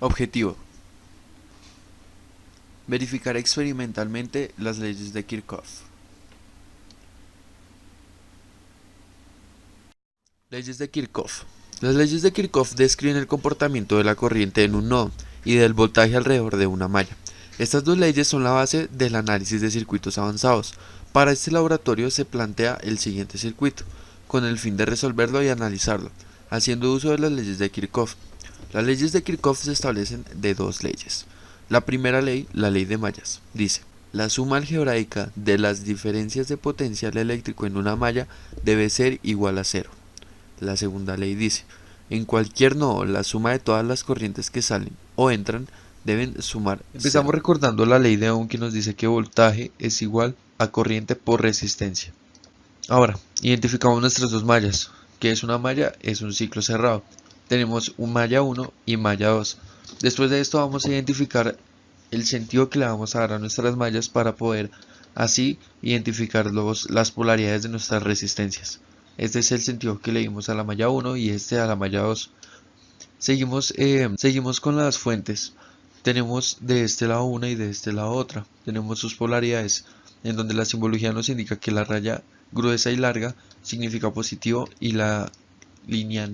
Objetivo: verificar experimentalmente las leyes de Kirchhoff. Leyes de Kirchhoff. Las leyes de Kirchhoff describen el comportamiento de la corriente en un nodo y del voltaje alrededor de una malla. Estas dos leyes son la base del análisis de circuitos avanzados. Para este laboratorio se plantea el siguiente circuito, con el fin de resolverlo y analizarlo, haciendo uso de las leyes de Kirchhoff. Las leyes de Kirchhoff se establecen de dos leyes. La primera ley, la ley de mallas, dice: la suma algebraica de las diferencias de potencial eléctrico en una malla debe ser igual a cero. La segunda ley dice: en cualquier nodo, la suma de todas las corrientes que salen o entran deben sumar cero. Empezamos recordando la ley de Ohm, que nos dice que voltaje es igual a corriente por resistencia. Ahora, identificamos nuestras dos mallas. ¿Qué es una malla? Es un ciclo cerrado. Tenemos un malla 1 y malla 2. Después de esto vamos a identificar el sentido que le vamos a dar a nuestras mallas para poder así identificar las polaridades de nuestras resistencias. Este es el sentido que le dimos a la malla 1 y este a la malla 2. Seguimos con las fuentes. Tenemos de este lado una y de este lado otra. Tenemos sus polaridades, en donde la simbología nos indica que la raya gruesa y larga significa positivo y la línea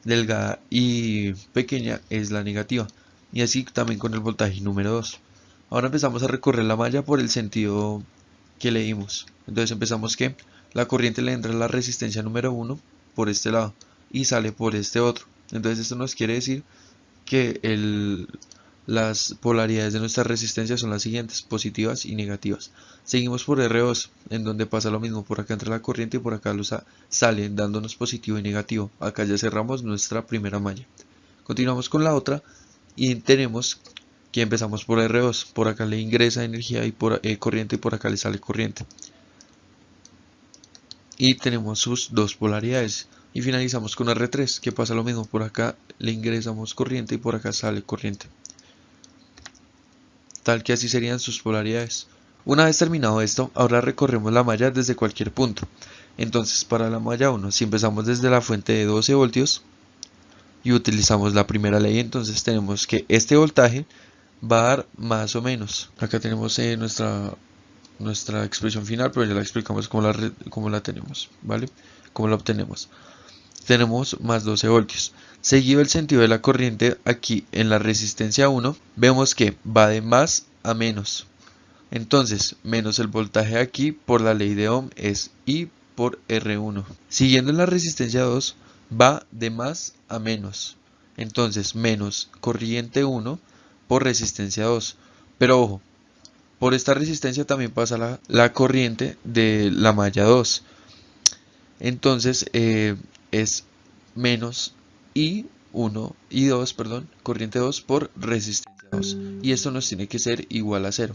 delgada y pequeña es la negativa. Y así también con el voltaje número 2. Ahora empezamos a recorrer la malla por el sentido que leímos. Entonces empezamos que la corriente le entra a la resistencia número 1 por este lado y sale por este otro. Entonces esto nos quiere decir que las polaridades de nuestra resistencia son las siguientes: positivas y negativas. Seguimos por R2, en donde pasa lo mismo. Por acá entra la corriente y por acá sale dándonos positivo y negativo. Acá ya cerramos nuestra primera malla. Continuamos con la otra y tenemos que empezamos por R2. Por acá le ingresa energía y corriente, y por acá le sale corriente. Y tenemos sus dos polaridades. Y finalizamos con R3, que pasa lo mismo. Por acá le ingresamos corriente y por acá sale corriente. Tal que así serían sus polaridades. Una vez terminado esto, ahora recorremos la malla desde cualquier punto. Entonces, para la malla 1, si empezamos desde la fuente de 12 voltios y utilizamos la primera ley, entonces tenemos que este voltaje va a dar más o menos. Acá tenemos nuestra expresión final, pero ya la explicamos cómo la tenemos, ¿vale? Cómo la obtenemos. Tenemos más 12 voltios. Seguido el sentido de la corriente aquí en la resistencia 1, vemos que va de más a menos. Entonces, menos el voltaje aquí por la ley de Ohm es I por R1. Siguiendo en la resistencia 2, va de más a menos. Entonces, menos corriente 1 por resistencia 2. Pero ojo, por esta resistencia también pasa la corriente de la malla 2. Entonces es menos I1, I2, perdón, corriente 2 por resistencia 2. Y esto nos tiene que ser igual a 0.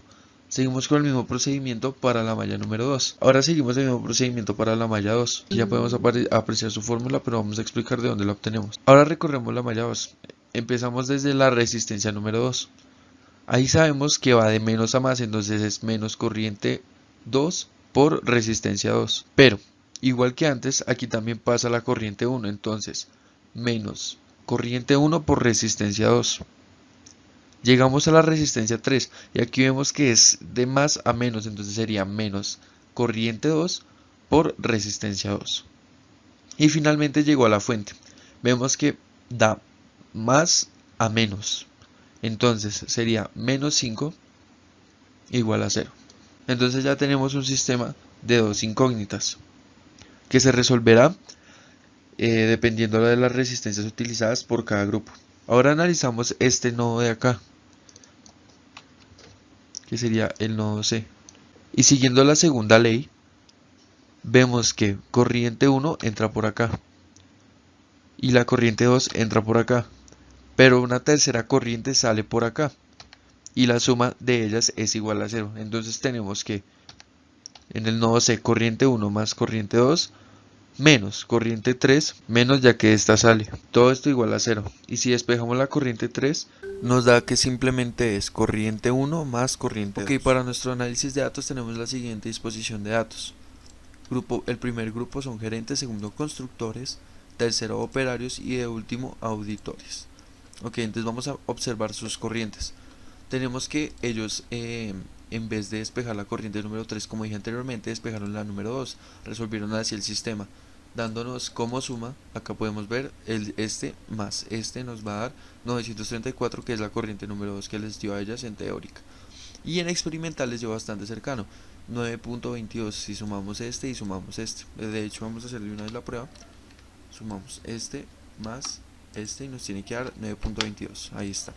Seguimos con el mismo procedimiento para la malla número 2. Ahora seguimos el mismo procedimiento para la malla 2. Ya podemos apreciar su fórmula, pero vamos a explicar de dónde la obtenemos. Ahora recorremos la malla 2. Empezamos desde la resistencia número 2. Ahí sabemos que va de menos a más, entonces es menos corriente 2 por resistencia 2. Pero, igual que antes, aquí también pasa la corriente 1, entonces menos corriente 1 por resistencia 2. Llegamos a la resistencia 3 y aquí vemos que es de más a menos, entonces sería menos corriente 2 por resistencia 2. Y finalmente llegó a la fuente. Vemos que da más a menos. Entonces sería menos 5 igual a 0. Entonces ya tenemos un sistema de dos incógnitas que se resolverá dependiendo de las resistencias utilizadas por cada grupo. Ahora analizamos este nodo de acá, que sería el nodo C. Y siguiendo la segunda ley, vemos que corriente 1 entra por acá y la corriente 2 entra por acá, pero una tercera corriente sale por acá y la suma de ellas es igual a 0. Entonces tenemos que en el nodo C corriente 1 más corriente 2 menos corriente 3 menos, ya que esta sale. Todo esto igual a 0. Y si despejamos la corriente 3, nos da que simplemente es corriente 1 más corriente 2. Ok, para nuestro análisis de datos tenemos la siguiente disposición de datos. El primer grupo son gerentes, segundo constructores, tercero operarios y de último auditores. Ok, entonces vamos a observar sus corrientes. Tenemos que ellos, en vez de despejar la corriente número 3 como dije anteriormente, despejaron la número 2, resolvieron así el sistema, dándonos como suma. Acá podemos ver este más este nos va a dar 934, que es la corriente número 2 que les dio a ellas en teórica. Y en experimental les dio bastante cercano, 9.22 si sumamos este y sumamos este. De hecho vamos a hacerle una vez la prueba. Sumamos este más este y nos tiene que dar 9.22. Ahí está.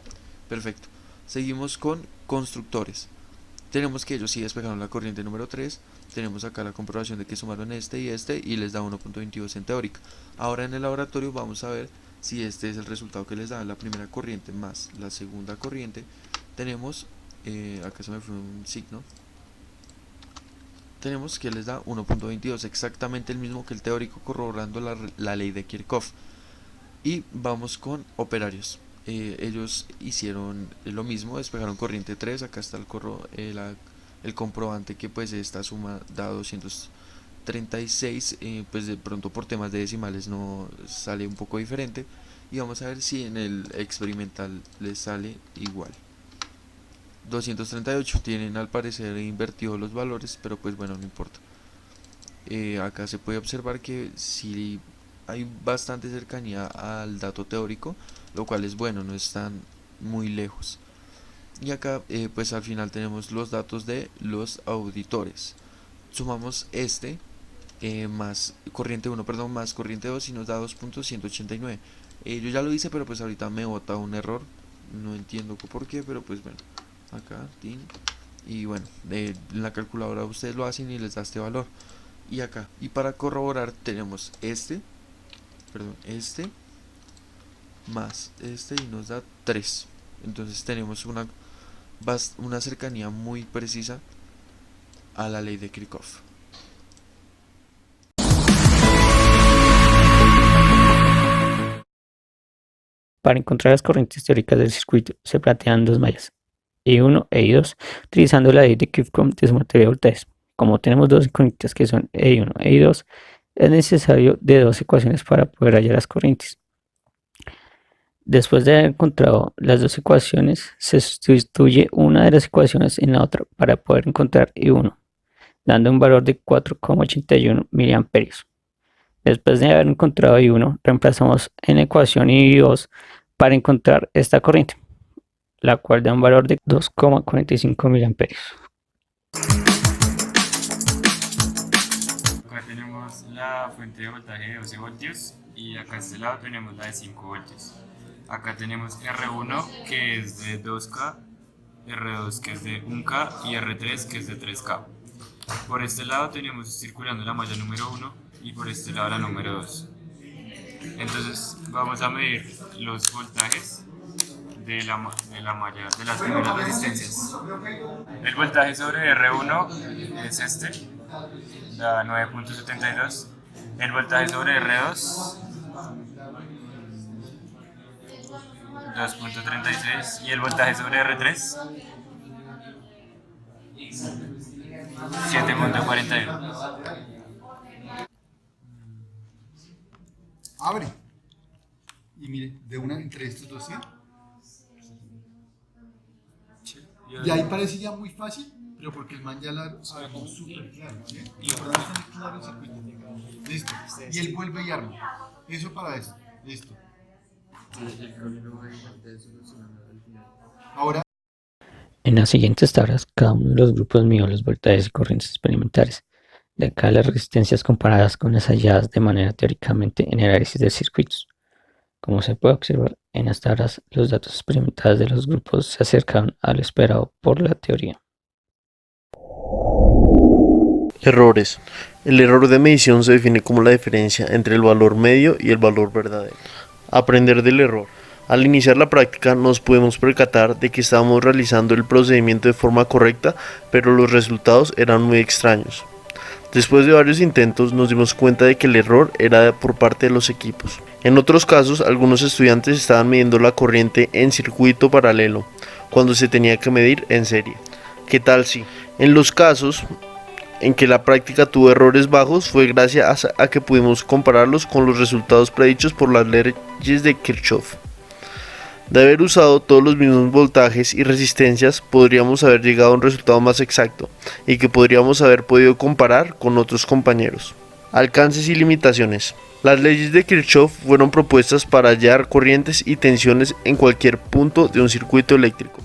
Perfecto. Seguimos con constructores. Tenemos que ellos sí despejaron la corriente número 3. Tenemos acá la comprobación de que sumaron este y les da 1.22 en teórica. Ahora en el laboratorio vamos a ver si este es el resultado que les da la primera corriente más la segunda corriente. Tenemos, acá se me fue un signo. Tenemos que les da 1.22, exactamente el mismo que el teórico, corroborando la ley de Kirchhoff. Y vamos con operarios. Ellos hicieron lo mismo, despejaron corriente 3. Acá está el comprobante que pues esta suma da 236. Pues de pronto por temas de decimales no sale un poco diferente. Y vamos a ver si en el experimental les sale igual. 238 tienen al parecer invertido los valores, pero pues bueno, no importa. Acá se puede observar que si hay bastante cercanía al dato teórico, lo cual es bueno, no están muy lejos. Y acá pues al final tenemos los datos de los auditores. Sumamos este más corriente 1, perdón, más corriente 2 y nos da 2.189. Yo ya lo hice, pero pues ahorita me bota un error, no entiendo por qué, pero pues bueno, acá, tin, y bueno, en la calculadora ustedes lo hacen y les da este valor. Y acá, y para corroborar tenemos este más este y nos da 3. Entonces tenemos una cercanía muy precisa a la ley de Kirchhoff. Para encontrar las corrientes teóricas del circuito se plantean dos mallas, E1 e I2, utilizando la ley de Kirchhoff de sumatoria de voltajes. Como tenemos dos corrientes que son E1 e I2, es necesario de dos ecuaciones para poder hallar las corrientes. Después de haber encontrado las dos ecuaciones, se sustituye una de las ecuaciones en la otra para poder encontrar I1, dando un valor de 4,81 mA. Después de haber encontrado I1, reemplazamos en la ecuación I2 para encontrar esta corriente, la cual da un valor de 2,45 mA. Acá tenemos la fuente de voltaje de 12 voltios y acá a este lado tenemos la de 5 voltios. Acá tenemos R1 que es de 2K, R2 que es de 1K y R3 que es de 3K. Por este lado tenemos circulando la malla número 1 y por este lado la número 2. Entonces vamos a medir los voltajes de la malla de las primeras resistencias. El voltaje sobre R1 es este, da 9.72. El voltaje sobre R2, 2.36. Y el voltaje sobre R3, 7.41. Abre. Y mire, de una entre estos dos, ¿sí? Y ahí parece ya muy fácil, pero porque el man ya la armó súper claro, ¿sí? Y por eso está claro el circuito. Listo. Y él vuelve y arma. Eso para eso. Listo. Ahora. En las siguientes tablas, cada uno de los grupos midió los voltajes y corrientes experimentales. De acá las resistencias comparadas con las halladas de manera teóricamente en el análisis de circuitos. Como se puede observar en las tablas, los datos experimentales de los grupos se acercan a lo esperado por la teoría. Errores. El error de medición se define como la diferencia entre el valor medio y el valor verdadero. Aprender del error. Al iniciar la práctica nos podemos percatar de que estábamos realizando el procedimiento de forma correcta, pero los resultados eran muy extraños. Después de varios intentos nos dimos cuenta de que el error era por parte de los equipos. En otros casos, algunos estudiantes estaban midiendo la corriente en circuito paralelo, cuando se tenía que medir en serie. ¿Qué tal si? En los casos en que la práctica tuvo errores bajos fue gracias a que pudimos compararlos con los resultados predichos por las leyes de Kirchhoff. De haber usado todos los mismos voltajes y resistencias, podríamos haber llegado a un resultado más exacto y que podríamos haber podido comparar con otros compañeros. Alcances y limitaciones. Las leyes de Kirchhoff fueron propuestas para hallar corrientes y tensiones en cualquier punto de un circuito eléctrico.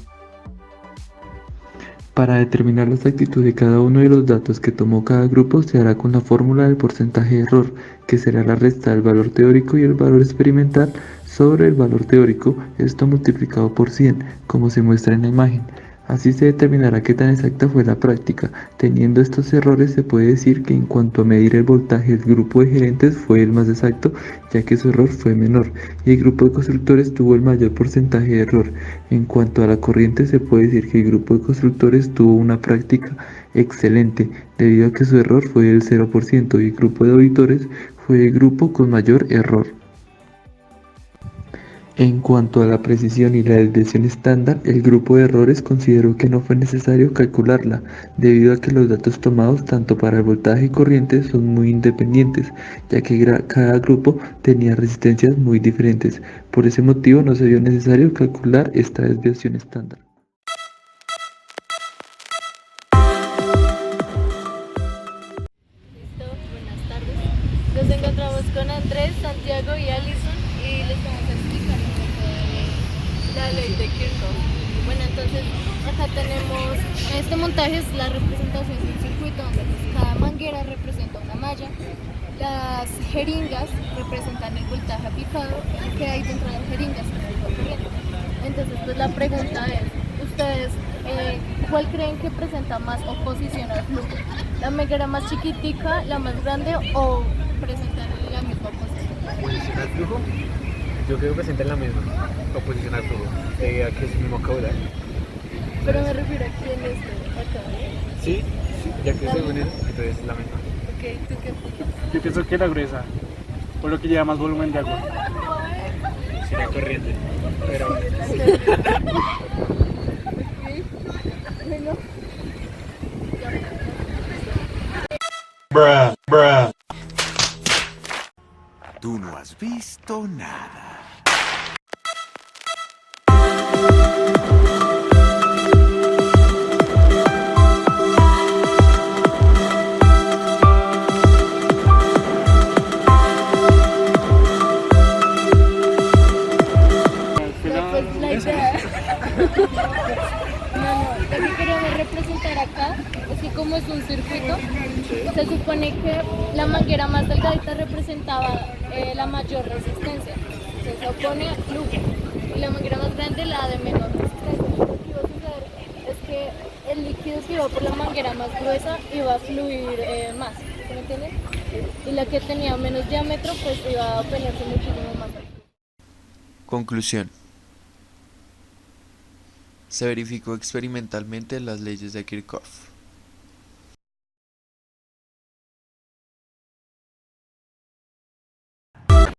Para determinar la exactitud de cada uno de los datos que tomó cada grupo se hará con la fórmula del porcentaje de error, que será la resta del valor teórico y el valor experimental sobre el valor teórico, esto multiplicado por 100, como se muestra en la imagen. Así se determinará qué tan exacta fue la práctica. Teniendo estos errores, se puede decir que en cuanto a medir el voltaje, el grupo de gerentes fue el más exacto, ya que su error fue menor, y el grupo de constructores tuvo el mayor porcentaje de error. En cuanto a la corriente, se puede decir que el grupo de constructores tuvo una práctica excelente, debido a que su error fue del 0%, y el grupo de auditores fue el grupo con mayor error. En cuanto a la precisión y la desviación estándar, el grupo de errores consideró que no fue necesario calcularla, debido a que los datos tomados tanto para el voltaje y corriente son muy independientes, ya que cada grupo tenía resistencias muy diferentes. Por ese motivo no se vio necesario calcular esta desviación estándar. Listo, buenas tardes. Nos encontramos con Andrés, Santiago y Alison y les vamos a explicar un poco de la ley de Kirchhoff. Bueno, entonces acá tenemos, este montaje es la representación de un circuito donde pues, cada manguera representa una malla, las jeringas representan el voltaje aplicado y que hay dentro de las jeringas que es la corriente. Entonces pues la pregunta es, ustedes, ¿cuál creen que presenta más oposición al flujo? ¿La manguera más chiquitica, la más grande o presentan la misma oposición? ¿Oposición al flujo? Yo creo que presentan la misma oposición al flujo, debido a que es el mismo caudal. Pero me refiero aquí en este, acá. Sí, ya que se unen, entonces la misma. Ok, ¿tú qué opinas? Yo pienso que la gruesa, por lo que lleva más volumen de agua. Será corriente, pero Bueno. Tú no has visto nada. Pues la idea. No, lo que queríamos representar acá es que como es un circuito, se supone que la manguera más delgadita representaba la mayor resistencia. Se opone al flujo. Y la manguera más grande la de menor resistencia. Lo que iba a suceder es que el líquido que iba por la manguera más gruesa iba a fluir más. ¿Sí me entienden? Y la que tenía menos diámetro pues iba a pelearse muchísimo más. Conclusión. Se verificó experimentalmente las leyes de Kirchhoff.